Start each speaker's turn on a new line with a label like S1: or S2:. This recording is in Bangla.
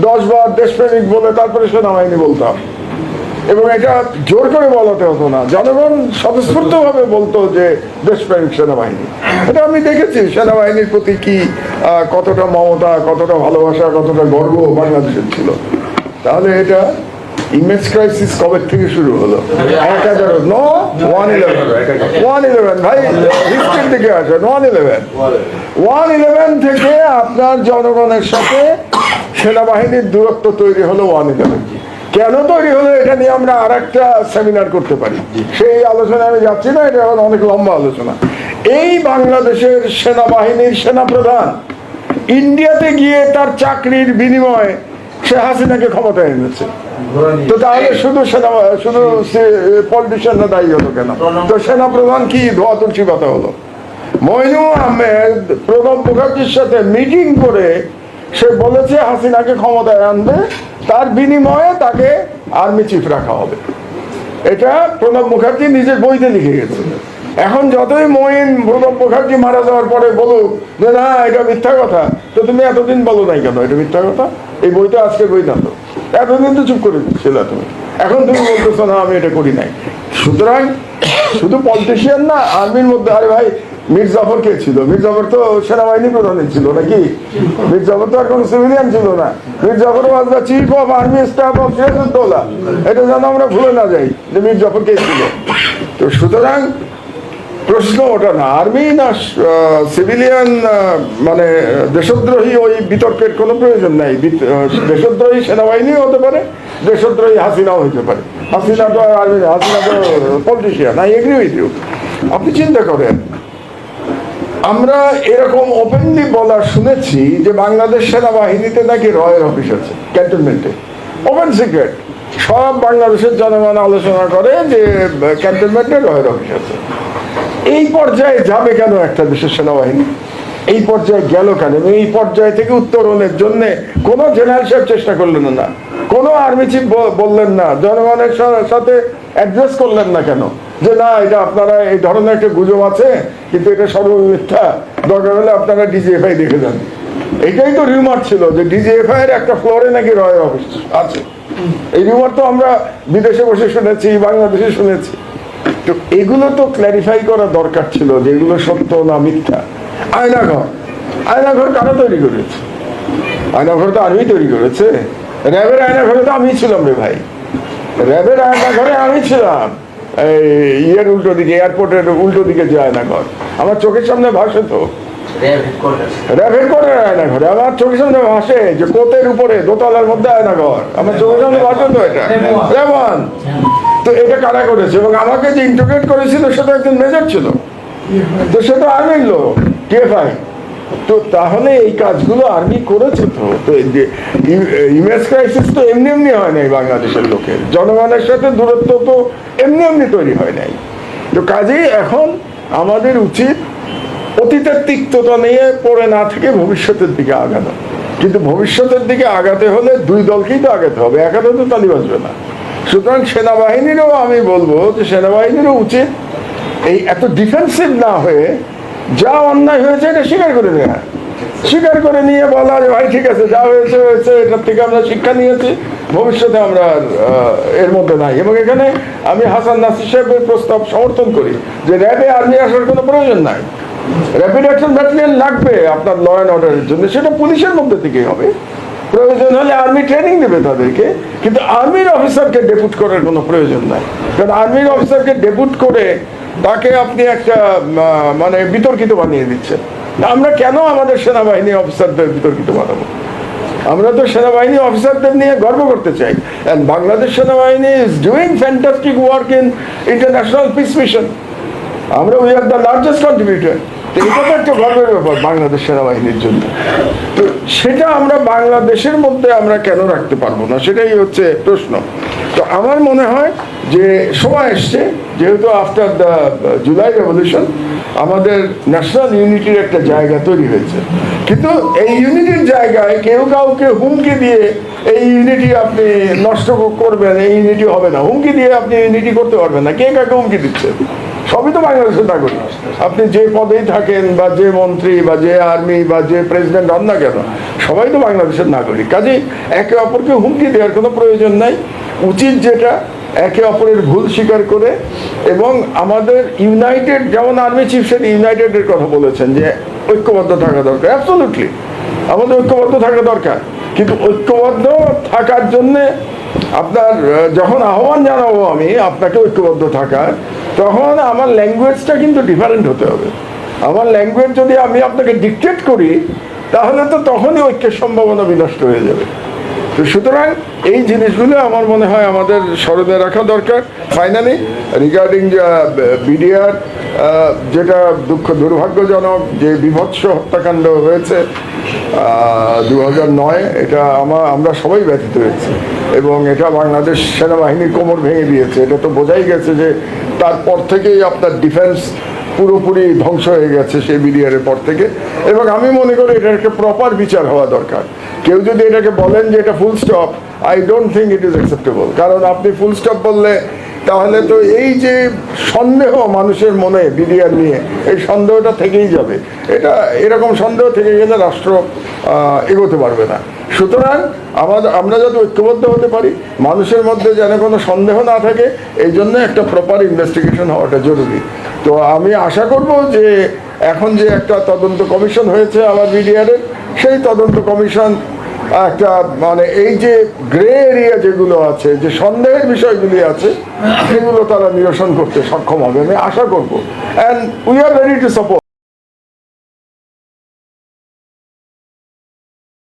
S1: 10 বার দেশপ্রেমিক বলে তারপরে সেনাবাহিনী বলতাম, এবং এটা জোর করে বলাতে হতো না, জনগণ স্বতঃস্ফূর্ত ভাবে বলতো যে দেশপ্রেমিক সেনাবাহিনী। এটা আমি দেখেছি সেনাবাহিনীর প্রতি কি কতটা মমতা, কতটা ভালোবাসা, কতটা গর্ব বাংলাদেশের ছিল। তাহলে এটা ইমেজ ক্রাইসিস কবে থেকে শুরু হলো? 1/11 ভাই, হিস্ট্রির দিকে আসেন। 1/11 থেকে আপনার জনগণের সাথে সেনাবাহিনীর দূরত্ব তৈরি হলো 1/11। কেন তৈরি হলো এটা নিয়ে আমরা আর একটা সেমিনার করতে পারি, সেই আলোচনা আমি যাচ্ছি না, এটা এখন অনেক লম্বা আলোচনা। এই বাংলাদেশের সেনাবাহিনীর সেনাপ্রধান ইন্ডিয়াতে গিয়ে তার চাকরির বিনিময়ে সে হাসিনাকে ক্ষমতায় এনেছে। তো তাহলে শুধু পলিটিশিয়ানরা দায়ী হলো কেন? তো সেনাপ্রধান কি ধোয়া তুলসী পাতা হলো? মইনুল আহমেদ প্রণব মুখার্জির সাথে মিটিং করে সে বলেছে হাসিনাকে ক্ষমতায় আনবে, তার বিনিময়ে তাকে আর্মি চিফ রাখা হবে। এটা প্রণব মুখার্জি নিজের বইতে লিখে গেছে। এখন যতই প্রণব মুখার্জি মারা যাওয়ার পরে বলুক যে না এটা মিথ্যা কথা, তো তুমি এতদিন বলো নাই কেন এটা মিথ্যা কথা? এই বইটা আজকে বই না তো, এতদিন তো চুপ করে দিচ্ছিল তুমি, এখন তুমি বলতেছো না আমি এটা করি নাই। সুতরাং শুধু পলিটিশিয়ান না, আর্মির মধ্যে, আরে ভাই মীর জাফর কে ছিল? মীর জাফর তো সেনাবাহিনী প্রধানই ছিল নাকি? মীর জাফর তো আর কোনো সিভিলিয়ান ছিল না। Mir Jafar was the chief of army staff of Sirajuddaulah. এটা যেন আমরা ভুলে না যাই যে মীর জাফর কে ছিল। তো সুতরাং প্রশ্ন ওটা না আর্মি না সিভিলিয়ান, মানে দেশদ্রোহী, ওই বিতর্কের কোনো প্রয়োজন নাই। দেশদ্রোহী সেনাবাহিনী হতে পারে, দেশদ্রোহী হাসিনাও হইতে পারে। হাসিনা তো আর্মি, হাসিনা তো politician. I agree with you. আপনি চিন্তা করেন, আমরা এরকম ওপেনলি বলা শুনেছি যে বাংলাদেশ সেনাবাহিনীতে নাকি রয়ের অফিস আছে ক্যান্টনমেন্টে, ওপেন সিক্রেট। সব বাংলাদেশের জনগণ আলোচনা করে যে ক্যান্টনমেন্টে রয়ের অফিস আছে। এই পর্যায়ে যাবে কেন একটা দেশের সেনাবাহিনী? এই পর্যায়ে গেল কেন? এই পর্যায়ে থেকে উত্তরণের জন্য কোনো জেনারেল সাহেব চেষ্টা করলেন না, কোনো আর্মি চিফ বললেন না, জনগণের সাথে অ্যাড্রেস করলেন না কেন যে না এটা আপনারা এই ধরনের একটা গুজব আছে কিন্তু এটা সর্বমিথ্যা, দরকার হলে আপনারা ডিজিএফআই দেখে যান। এটাই তো রিউমার ছিল যে ডিজিএফআই এর একটা ফ্লোরে নাকি রয়ের অফিস আছে। এই রিউমার তো আমরা বিদেশে বসে শুনেছি, বাংলাদেশে শুনেছি। তো এগুলো তো ক্ল্যারিফাই করা দরকার ছিল যে এগুলো সত্য না মিথ্যা। আয়নাঘর, আয়নাঘর কারা তৈরি করেছে? আয়নাঘর তো আর্মি তৈরি করেছে। র্যাবের আয়নাঘরে তো আমি ছিলাম রে ভাই, র্যাবের আয়নাঘরে আমি ছিলাম। এই ইয়ের উল্টো দিকে, এয়ারপোর্টের উল্টো দিকে যে আয়নাঘর, আমার চোখের সামনে ভাসে তো। র্যাব হেডকোয়ার্টার আয়নাঘরে আমার চোখের সামনে ভাসে যে কোতের উপরে দোতলার মধ্যে আয়নাঘর, আমার চোখের সামনে ভাসে তো। এটা রেমন। তো এটা কারা করেছে? এবং আমাকে যে ইন্টারোগেট করেছিল সেটা একজন মেজর ছিল, তো সেটা আর্মির লোক, টিএফআই। তো তাহলে এই কাজগুলো আর্মি করেছে। তো ইমেজ ক্রাইসিস তো এমনি এমনি হয় নাই, বাংলাদেশের লোকের জনগণের সাথে দূরত্ব তো এমনি এমনি তৈরি হয় নাই। তো কাজেই এখন আমাদের উচিত অতীতের তিক্ততা নিয়ে পড়ে না থেকে ভবিষ্যতের দিকে আগানো। কিন্তু ভবিষ্যতের দিকে আগাতে হলে দুই দলকেই তো আগাতে হবে, একা তো তালি বাজবে না। সুতরাং সেনাবাহিনীরও আমি বলবো যে সেনাবাহিনীরও উচিত এই এত ডিফেন্সিভ না হয়ে যা অন্যায় হয়েছে এটা স্বীকার করে নেওয়া, স্বীকার করে নিয়ে বলা যে ভাই ঠিক আছে যা হয়েছে হয়েছে, এটার থেকে আমরা শিক্ষা নিয়েছি, ভবিষ্যতে আমরা এর মধ্যে নাই। এবং এখানে আমি হাসান নাসির সাহেবের প্রস্তাব সমর্থন করি যে র্যাবে আর্মি আসার কোনো প্রয়োজন নাই। র্যাপিড অ্যাকশন ব্যাটালিয়ন লাগবে আপনার ল অ্যান্ড অর্ডারের জন্য, সেটা পুলিশের মধ্যে থেকেই হবে। প্রয়োজন হলে আর্মি ট্রেনিং দেবে তাদেরকে, কিন্তু আর্মির অফিসারকে ডেপুট করার কোনো প্রয়োজন নাই। কারণ আর্মির অফিসারকে ডেপুট করে তাকে আপনি একটা মানে বিতর্কিত বানিয়ে দিচ্ছেন। আমরা কেন আমাদের সেনাবাহিনী অফিসারদের বিতর্কিত বানাবো? আমরা তো সেনাবাহিনী অফিসারদের নিয়ে গর্ব করতে চাই। এন্ড বাংলাদেশ সেনাবাহিনী is doing fantastic work in international peace mission. আমরা we are the largest contributor. এটা তো একটা গর্বের ব্যাপার বাংলাদেশ সেনাবাহিনীর জন্য। তো সেটা আমরা বাংলাদেশের মধ্যে আমরা কেন রাখতে পারবো না, সেটাই হচ্ছে প্রশ্ন। তো আমার মনে হয় যে সময় এসছে, যেহেতু আফটার দ্য জুলাই রেভলিউশন আমাদের ন্যাশনাল ইউনিটির একটা জায়গা তৈরি হয়েছে, কিন্তু এই ইউনিটির জায়গায় কেউ কাউকে হুমকি দিয়ে এই ইউনিটি আপনি নষ্ট করবেন, এই ইউনিটি হবে না, হুমকি দিয়ে আপনি ইউনিটি করতে পারবেন না। কে কাকে হুমকি দিচ্ছে? সব সবই তো বাংলাদেশের নাগরিক। আপনি যে পদেই থাকেন বা যে মন্ত্রী বা যে আর্মি বা যে প্রেসিডেন্ট হন না কেন, সবাই তো বাংলাদেশের নাগরিক। কাজেই একে অপরকে হুমকি দেওয়ার কোনো প্রয়োজন নাই। উচিত যেটা, একে অপরের ভুল স্বীকার করে এবং আমাদের ইউনাইটেড, যেমন আর্মি চিফ সেটা ইউনাইটেডের কথা বলেছেন যে ঐক্যবদ্ধ থাকা দরকার, অ্যাবসলিউটলি আমাদের ঐক্যবদ্ধ থাকা দরকার। কিন্তু ঐক্যবদ্ধ থাকার জন্যে আপনার যখন আহ্বান জানাবো আমি আপনাকে ঐক্যবদ্ধ থাকার, তখন আমার ল্যাঙ্গুয়েজটা কিন্তু ডিফারেন্ট হতে হবে। আমার ল্যাঙ্গুয়েজ যদি আমি আপনাকে ডিকটেট করি, তাহলে তো তখনই ঐক্যের সম্ভাবনা বিনষ্ট হয়ে যাবে। তো সুতরাং এই জিনিসগুলো আমার মনে হয় আমাদের স্মরণে রাখা দরকার। ফাইনালি রিগার্ডিং বিডিআর, যেটা দুর্ভাগ্যজনক যে বিভৎস হত্যাকাণ্ড হয়েছে 2009, এটা আমরা সবাই ব্যথিত হয়েছি এবং এটা বাংলাদেশ সেনাবাহিনীর কোমর ভেঙে দিয়েছে। এটা তো বোঝাই গেছে যে তারপর থেকেই আপনার ডিফেন্স পুরোপুরি ধ্বংস হয়ে গেছে সেই বিডিআরের পর থেকে। এবং আমি মনে করি এটার একটা প্রপার বিচার হওয়া দরকার। কেউ যদি এটাকে বলেন যে এটা full stop, I don't think it is acceptable. কারণ আপনি ফুল স্টপ বললে তাহলে তো এই যে সন্দেহ মানুষের মনে বিডিআর নিয়ে, এই সন্দেহটা থেকেই যাবে। এরকম সন্দেহ থেকে গেলে রাষ্ট্র এগোতে পারবে না। সুতরাং আমরা যাতে ঐক্যবদ্ধ হতে পারি, মানুষের মধ্যে যেন কোনো সন্দেহ না থাকে, এই জন্য একটা প্রপার ইনভেস্টিগেশন হওয়াটা জরুরি। তো আমি আশা করব যে এখন যে একটা তদন্ত কমিশন হয়েছে আমার বিডিআরের, সেই তদন্ত কমিশন একটা মানে এই যে গ্রে এরিয়া যেগুলো আছে, যে সন্দেহের বিষয়গুলি আছে, সেগুলো তারা নিরসন করতে সক্ষম হবে, আমি আশা করব। And we are ready to support.